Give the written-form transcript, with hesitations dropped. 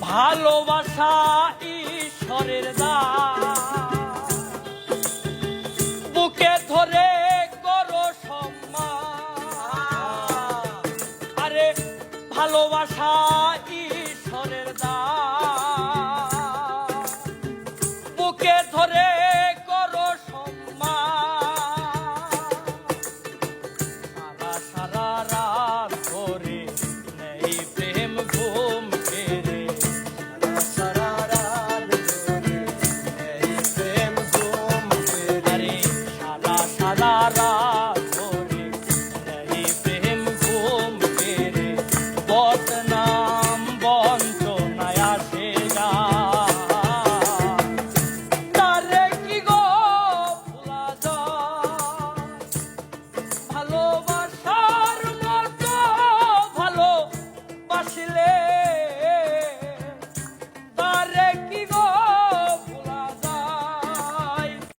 ভালোবাসা ঈশ্বরের দান, বুকে ধরে করো সম্মান। আরে ভালোবাসা ঈশ্বরের দান,